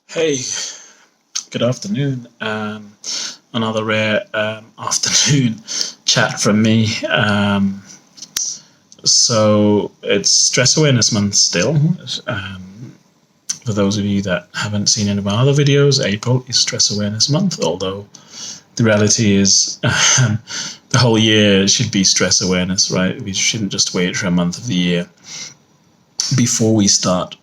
Hey, good afternoon. Another rare afternoon chat from me. So it's Stress Awareness Month still. Um, for those of you that haven't seen any of my other videos, April is Stress Awareness Month, although the reality is the whole year should be stress awareness, right? We shouldn't just wait for a month of the year before we start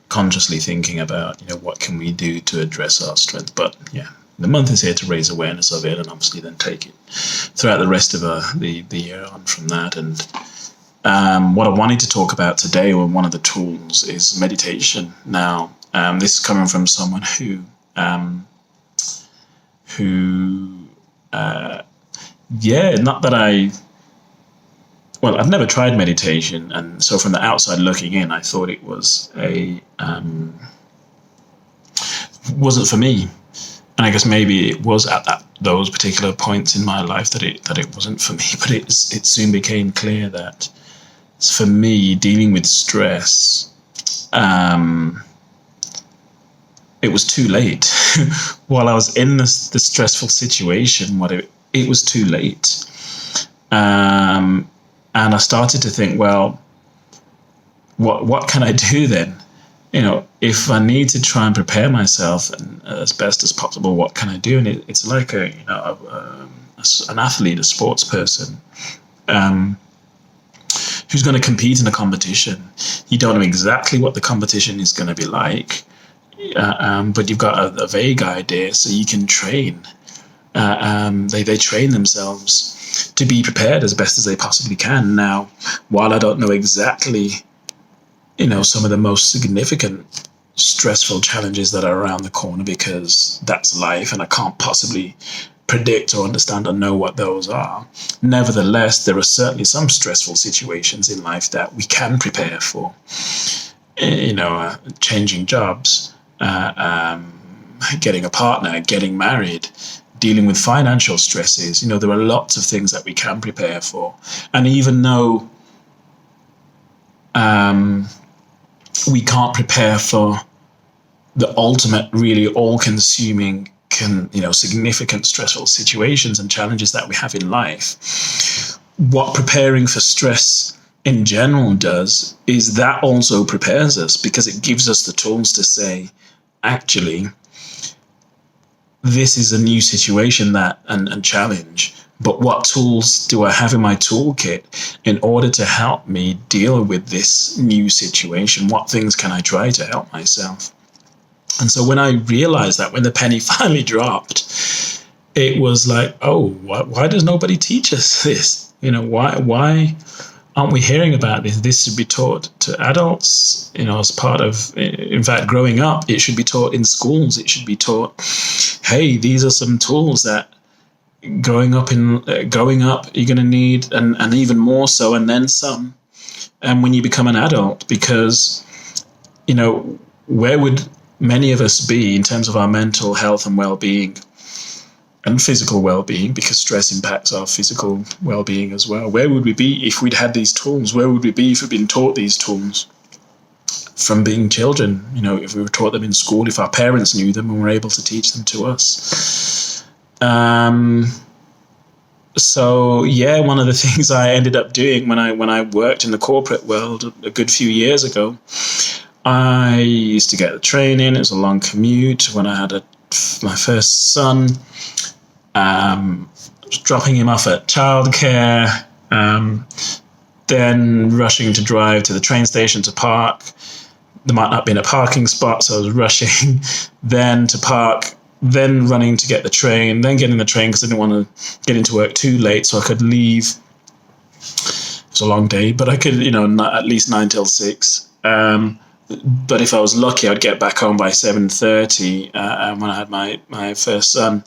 consciously thinking about, what can we do to address our strength. But yeah, the month is here to raise awareness of it, and obviously then take it throughout the rest of the year on from that. And what I wanted to talk about today, or one of the tools, is meditation. Now, this is coming from someone not that I've never tried meditation, and so from the outside looking in, I thought it was wasn't for me. And I guess maybe it was at those particular points in my life that it wasn't for me. But it soon became clear that for me, dealing with stress, it was too late. While I was in the stressful situation, it was too late. And I started to think, well, what can I do then? If I need to try and prepare myself as best as possible, what can I do? And it's like an athlete, a sports person, who's going to compete in a competition. You don't know exactly what the competition is going to be like, but you've got a vague idea, so you can train. They train themselves to be prepared as best as they possibly can. Now, while I don't know exactly, some of the most significant stressful challenges that are around the corner, because that's life and I can't possibly predict or understand or know what those are. Nevertheless, there are certainly some stressful situations in life that we can prepare for. Changing jobs, getting a partner, getting married, dealing with financial stresses. There are lots of things that we can prepare for. And even though we can't prepare for the ultimate, really all-consuming, significant stressful situations and challenges that we have in life, what preparing for stress in general does is that also prepares us, because it gives us the tools to say, actually, this is a new situation and challenge, but what tools do I have in my toolkit in order to help me deal with this new situation? What things can I try to help myself? And so when I realized that, when the penny finally dropped, it was like, oh, why does nobody teach us this? Why aren't we hearing about this? This should be taught to adults, as part of, in fact, growing up. It should be taught in schools. It should be taught, hey, these are some tools that growing up, you're going to need, and even more so, and then some, and when you become an adult, because, where would many of us be in terms of our mental health and well-being and physical well-being, because stress impacts our physical well-being as well? Where would we be if we'd had these tools? Where would we be if we'd been taught these tools from being children? If we were taught them in school, if our parents knew them and were able to teach them to us. So yeah, one of the things I ended up doing when I worked in the corporate world a good few years ago, I used to get the train in. It was a long commute when I had my first son. Dropping him off at childcare, then rushing to drive to the train station to park. There might not be a parking spot, so I was rushing then to park, then running to get the train, then getting the train because I didn't want to get into work too late so I could leave. It was a long day, but I could, at least 9 till 6. But if I was lucky, I'd get back home by 7:30 when I had my first son.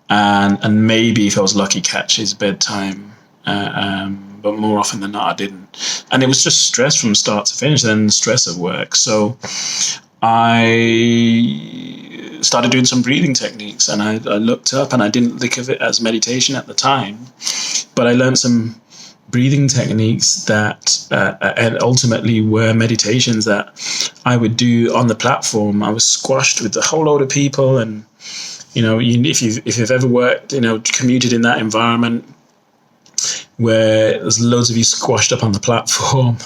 And maybe if I was lucky, catch his bedtime, but more often than not, I didn't. And it was just stress from start to finish, then stress at work. So I started doing some breathing techniques, and I looked up, and I didn't think of it as meditation at the time, but I learned some breathing techniques that and ultimately were meditations that I would do on the platform. I was squashed with a whole load of people, and if you've ever worked, commuted in that environment where there's loads of you squashed up on the platform.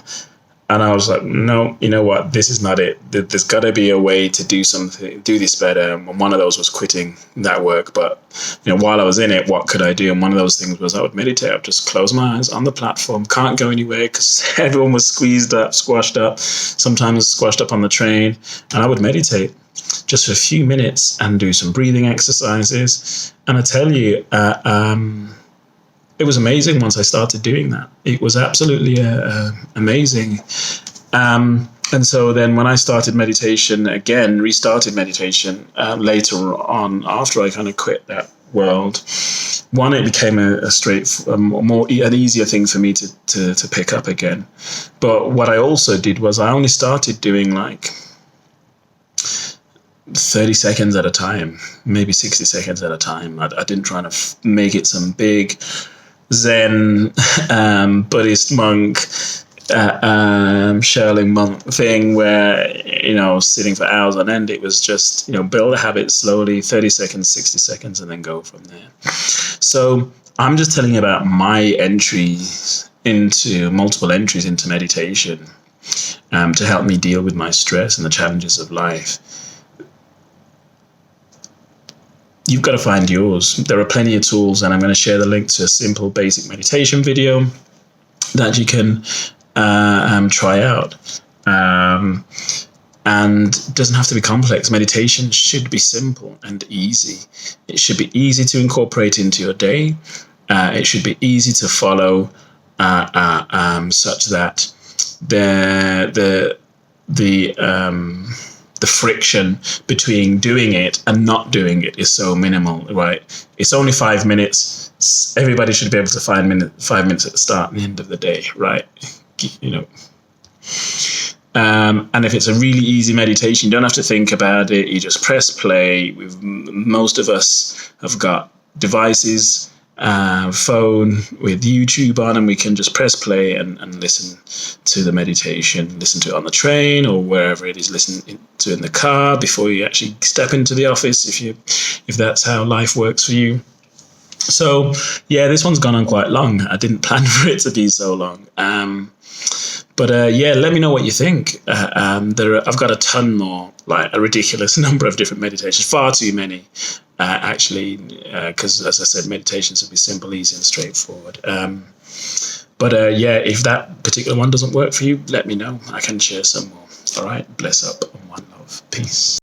And I was like, no, you know what? This is not it. There's got to be a way to do this better. And one of those was quitting that work. But, while I was in it, what could I do? And one of those things was I would meditate. I'd just close my eyes on the platform. Can't go anywhere because everyone was squashed up, sometimes squashed up on the train. And I would meditate just for a few minutes and do some breathing exercises. And I tell you, it was amazing once I started doing that. It was absolutely amazing. And so then when I started meditation again, restarted meditation later on after I kind of quit that world, one, it became an easier thing for me to pick up again. But what I also did was I only started doing like 30 seconds at a time, maybe 60 seconds at a time. I didn't try to make it some big Zen Buddhist monk Sherling monk thing where sitting for hours on end. It was just build a habit slowly, 30 seconds, 60 seconds, and then go from there. So I'm just telling you about my multiple entries into meditation to help me deal with my stress and the challenges of life. You've got to find yours. There are plenty of tools, and I'm going to share the link to a simple basic meditation video that you can try out. And it doesn't have to be complex. Meditation should be simple and easy. It should be easy to incorporate into your day. It should be easy to follow, such that the friction between doing it and not doing it is so minimal, right? It's only 5 minutes. Everybody should be able to find 5 minutes at the start and the end of the day, right? And if it's a really easy meditation, you don't have to think about it. You just press play. Most of us have got devices, phone with YouTube on, and we can just press play and listen to the meditation, listen to it on the train or wherever it is, listen to it in the car before you actually step into the office, if that's how life works for you. So yeah, this one's gone on quite long. I didn't plan for it to be so long. But let me know what you think. I've got a ton more, like a ridiculous number of different meditations, far too many, actually, because as I said, meditations will be simple, easy, and straightforward. But if that particular one doesn't work for you, let me know. I can share some more. All right, bless up and one love. Peace.